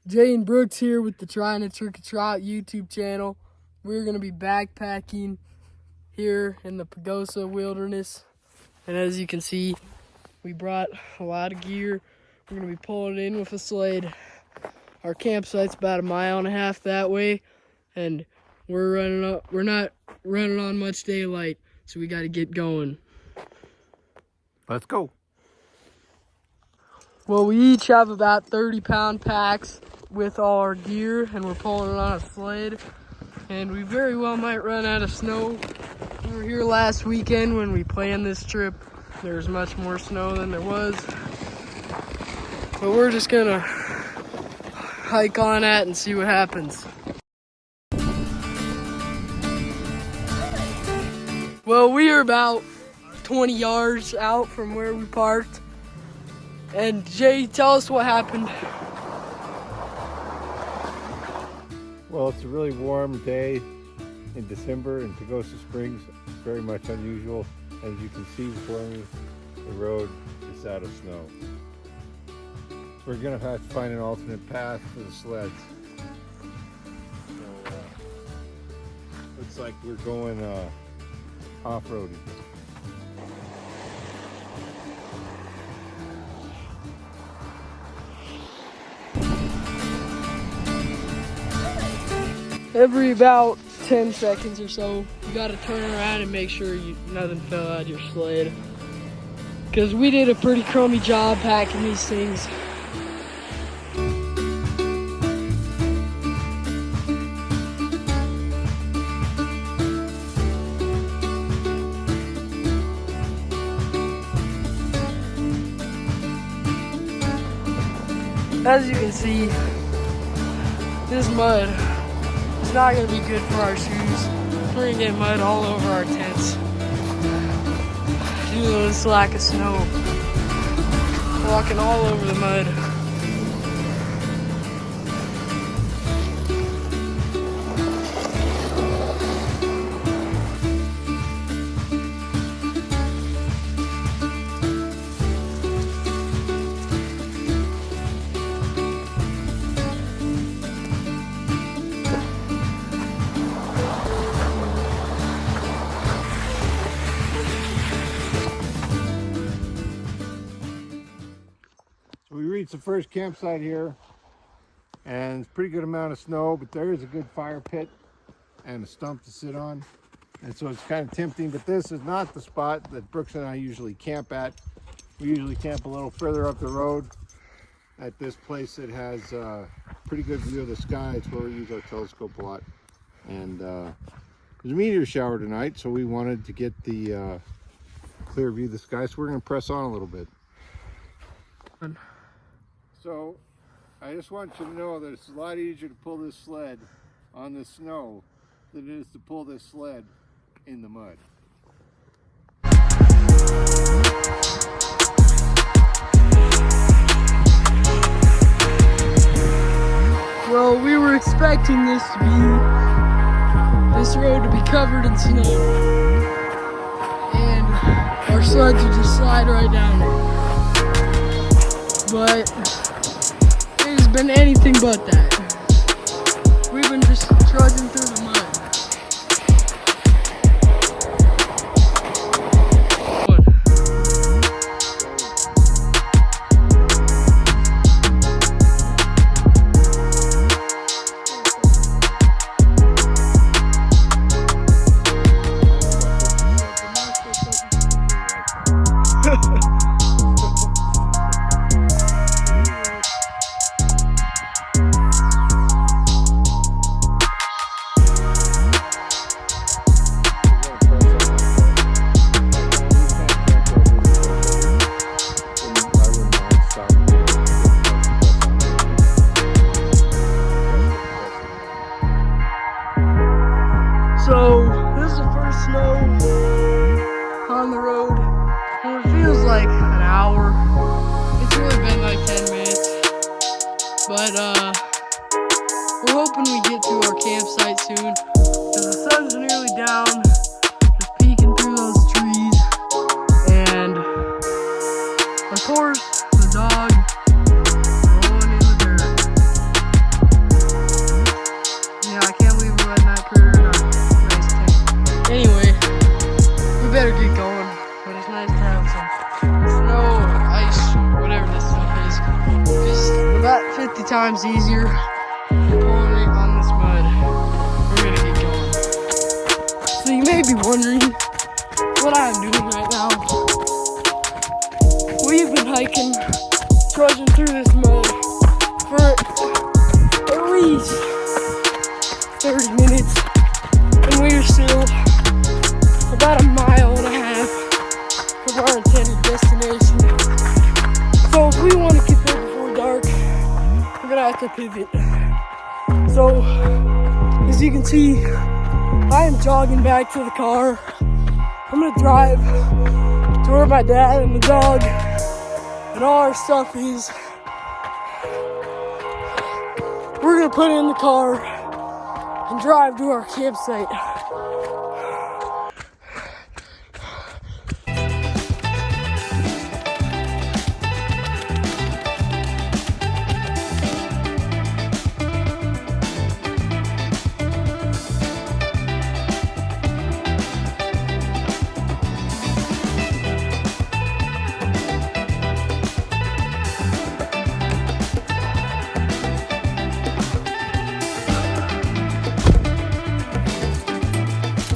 Jay and Brooks here with the Trying to Trick or Trout YouTube channel. We're going to be backpacking here in the Pagosa wilderness. And as you can see, we brought a lot of gear. We're going to be pulling it in with a sled. Our campsite's about 1.5 miles that way. And we're not running on much daylight, so we got to get going. Let's go. Well, we each have about 30-pound packs with all our gear, and we're pulling it on a sled. And we very well might run out of snow. We were here last weekend when we planned this trip. There was much more snow than there was. But we're just gonna hike on that and see what happens. Well, we are about 20 yards out from where we parked. And Jay, tell us what happened. Well, it's a really warm day in December in Pagosa Springs. Very much unusual. As you can see before me, the road is out of snow. So we're gonna have to find an alternate path for the sleds. So looks like we're going off-roading. Every about 10 seconds or so, you gotta turn around and make sure nothing fell out of your sled. Because we did a pretty crummy job packing these things. As you can see, this mud is not going to be good for our shoes. We're going to get mud all over our tents due to this lack of snow. Walking all over the mud. We reached the first campsite here, and it's a pretty good amount of snow, but there is a good fire pit and a stump to sit on, and so it's kind of tempting. But this is not the spot that Brooks and I usually camp at. We usually camp a little further up the road at this place that has a pretty good view of the sky. It's where we use our telescope a lot, and there's a meteor shower tonight, so we wanted to get the clear view of the sky, so we're going to press on a little bit. So, I just want you to know that it's a lot easier to pull this sled on the snow than it is to pull this sled in the mud. Well, we were expecting this road to be covered in snow. And our sleds would just slide right down it. But it has been anything but that. We've been just trudging through the mud. So, this is the first snow on the road, and it feels like an hour. It's really been like 10 minutes, but we're hoping we get to our campsite soon, because the sun's nearly down, just peeking through those trees, and of course, the dog rolling in the dirt. 50 times easier pulling it on this mud. We're gonna get going. So you may be wondering what I'm doing right now. We've been hiking, trudging through this mud for at least 30 minutes, and we're still about a mile and a half from our intended destination. So if we want to get there before dark, we're gonna have to pivot. So as you can see, I am jogging back to the car. I'm gonna drive to where my dad and the dog and all our stuff is. We're gonna put it in the car and drive to our campsite.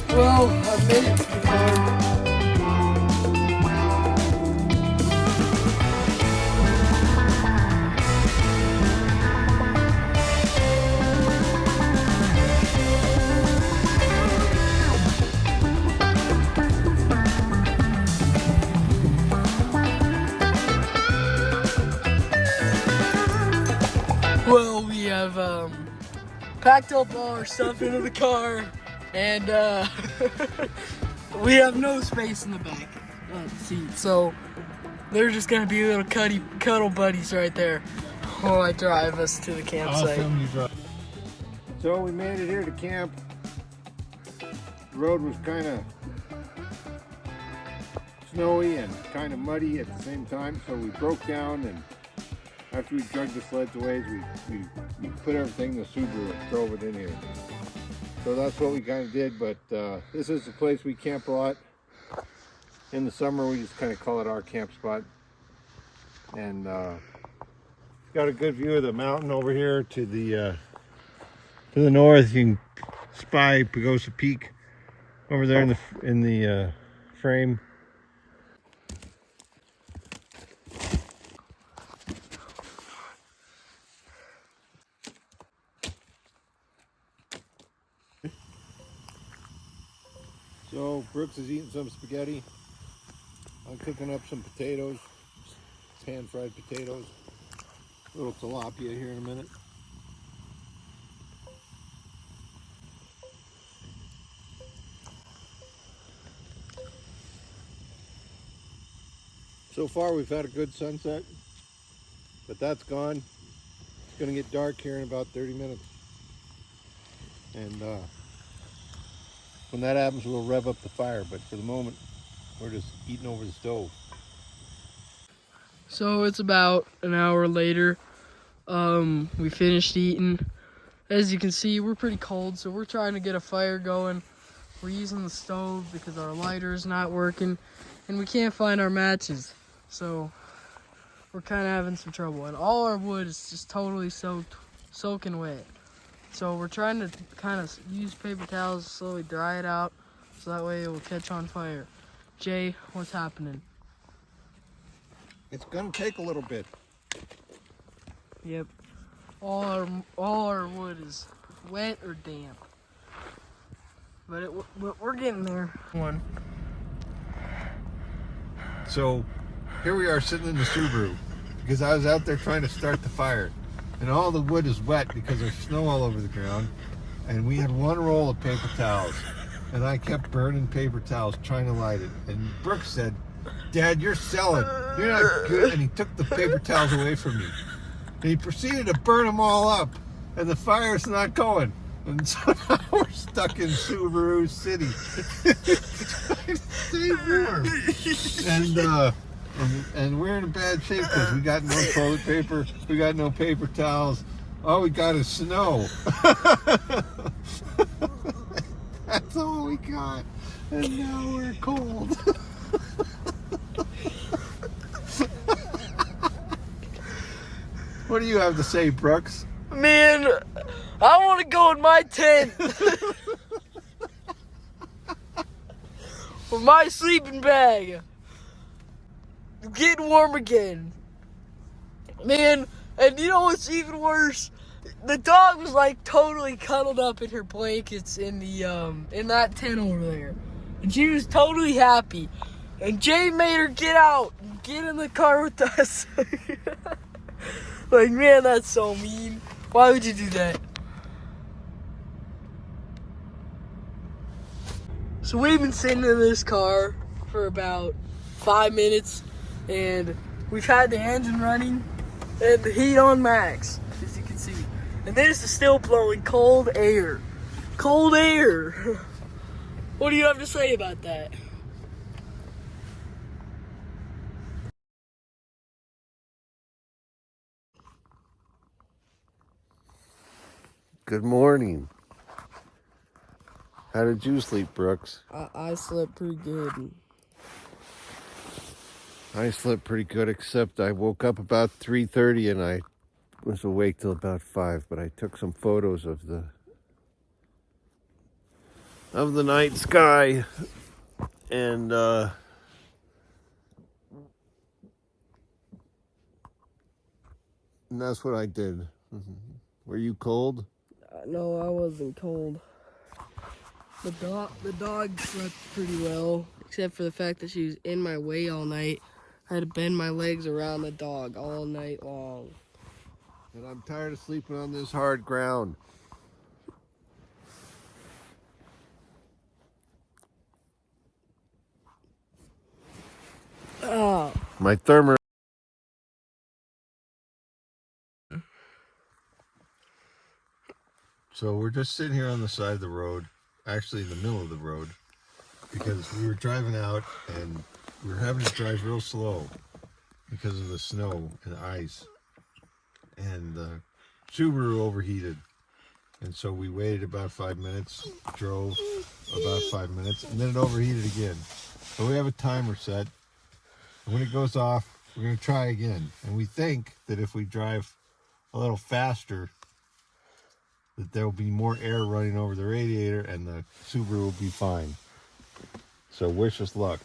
Well, I've made it to the car. Well, we have packed up all our stuff into the car, and we have no space in the back seat, so they're just gonna be little cuddle buddies right there while I drive us to the campsite. Awesome, you drive. So we made it here to camp. The road was kind of snowy and kind of muddy at the same time, so we broke down, and after we dragged the sleds away, we put everything in the Subaru and drove it in here. So that's what we kind of did, but this is the place we camp a lot. In the summer, we just kind of call it our camp spot. And it's got a good view of the mountain over here to the north. You can spy Pagosa Peak over there in the frame. So Brooks is eating some spaghetti. I'm cooking up some potatoes, pan-fried potatoes. A little tilapia here in a minute. So far we've had a good sunset, but that's gone. It's gonna get dark here in about 30 minutes. And when that happens, we'll rev up the fire, but for the moment, we're just eating over the stove. So it's about an hour later. We finished eating. As you can see, we're pretty cold, so we're trying to get a fire going. We're using the stove because our lighter is not working, and we can't find our matches. So we're kind of having some trouble, and all our wood is just totally soaking wet. So we're trying to kind of use paper towels to slowly dry it out, so that way it will catch on fire. Jay, what's happening? It's gonna take a little bit. Yep. All our wood is wet or damp, but we're getting there. One. So here we are sitting in the Subaru because I was out there trying to start the fire, and all the wood is wet because there's snow all over the ground, and we had one roll of paper towels, and I kept burning paper towels trying to light it. And Brooks said, "Dad, you're selling. You're not good." And he took the paper towels away from me. And he proceeded to burn them all up, and the fire's not going. And so now we're stuck in Subaru City trying to stay warm. And we're in a bad shape because we got no toilet paper, we got no paper towels. All we got is snow. That's all we got. And now we're cold. What do you have to say, Brooks? Man, I want to go in my tent. With my sleeping bag. Getting warm again. Man, and you know what's even worse? The dog was like totally cuddled up in her blankets in the in that tent over there. And she was totally happy. And Jay made her get out and get in the car with us. Like, man, that's so mean. Why would you do that? So we've been sitting in this car for about 5 minutes, and we've had the engine running and the heat on max, as you can see. And this is still blowing cold air. Cold air. What do you have to say about that? Good morning. How did you sleep, Brooks? I slept pretty good. I slept pretty good, except I woke up about 3:30 and I was awake till about 5. But I took some photos of the night sky, and that's what I did. Were you cold? No, I wasn't cold. The dog slept pretty well, except for the fact that she was in my way all night. I had to bend my legs around the dog all night long. And I'm tired of sleeping on this hard ground. Oh. My thermo. So we're just sitting here on the side of the road, actually in the middle of the road, because we were driving out and we were having to drive real slow because of the snow and ice. And the Subaru overheated. And so we waited about 5 minutes, drove about 5 minutes, and then it overheated again. So we have a timer set. And when it goes off, we're going to try again. And we think that if we drive a little faster, that there will be more air running over the radiator and the Subaru will be fine. So wish us luck.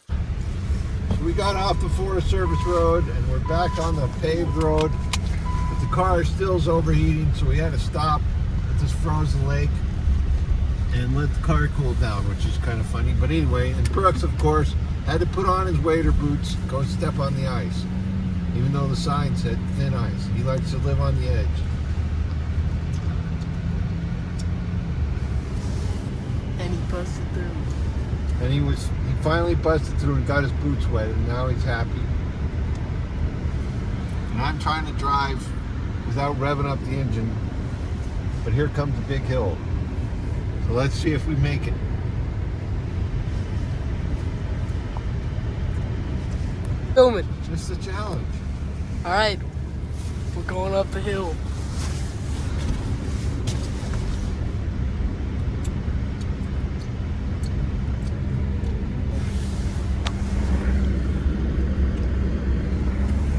So we got off the Forest Service Road and we're back on the paved road. But the car still is overheating, so we had to stop at this frozen lake and let the car cool down, which is kind of funny. But anyway, and Brooks, of course, had to put on his waders boots, go step on the ice. Even though the sign said thin ice. He likes to live on the edge. And he busted through. And he finally busted through and got his boots wet, and now he's happy. And I'm trying to drive without revving up the engine, but here comes a big hill. So let's see if we make it. Film it. It's a challenge. All right, we're going up the hill.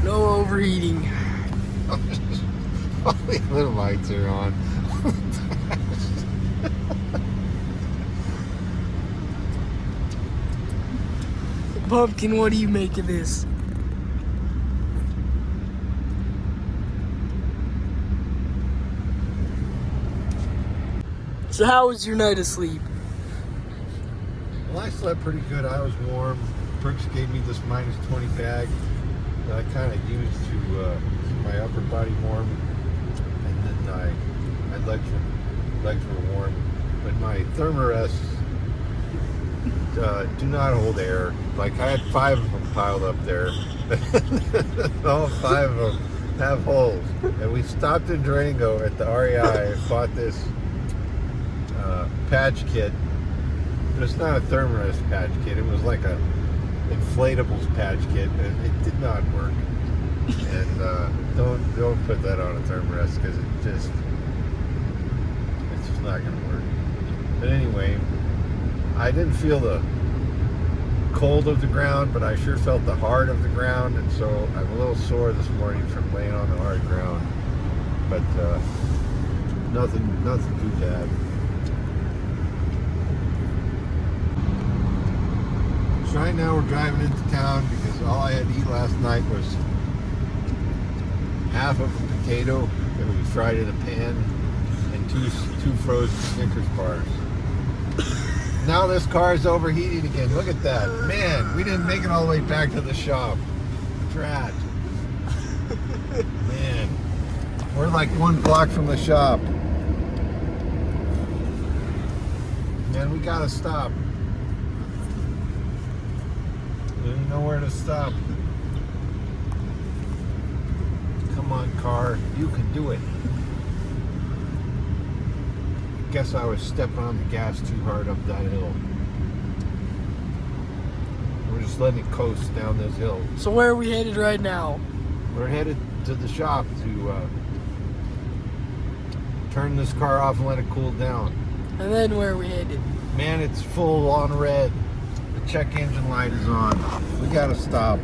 No overheating. All the little lights are on. Pumpkin, what do you make of this? So how was your night of sleep? Well, I slept pretty good. I was warm. Brooks gave me this -20 bag that I kind of used to keep my upper body warm, and then my legs were warm. But my thermarests do not hold air. Like, I had 5 of them piled up there. All 5 of them have holes. And we stopped in Durango at the REI and bought this patch kit. But it's not a thermarest patch kit. It was like a inflatables patch kit, and it did not work. And don't put that on a thermarest, because it's just not going to work. But anyway, I didn't feel the cold of the ground, but I sure felt the hard of the ground, and so I'm a little sore this morning from laying on the hard ground. But nothing too bad. So right now we're driving into town because all I had to eat last night was half of a potato that we fried in a pan and two frozen Snickers bars. Now this car is overheating again. Look at that. Man, we didn't make it all the way back to the shop. Drat. Man, we're like 1 block from the shop. Man, we gotta stop. There's nowhere to stop. Come on, car. You can do it. Guess I was stepping on the gas too hard up that hill. We're just letting it coast down this hill. So where are we headed right now? We're headed to the shop to turn this car off and let it cool down. And then where are we headed? Man, it's full on red. The check engine light is on. We gotta stop.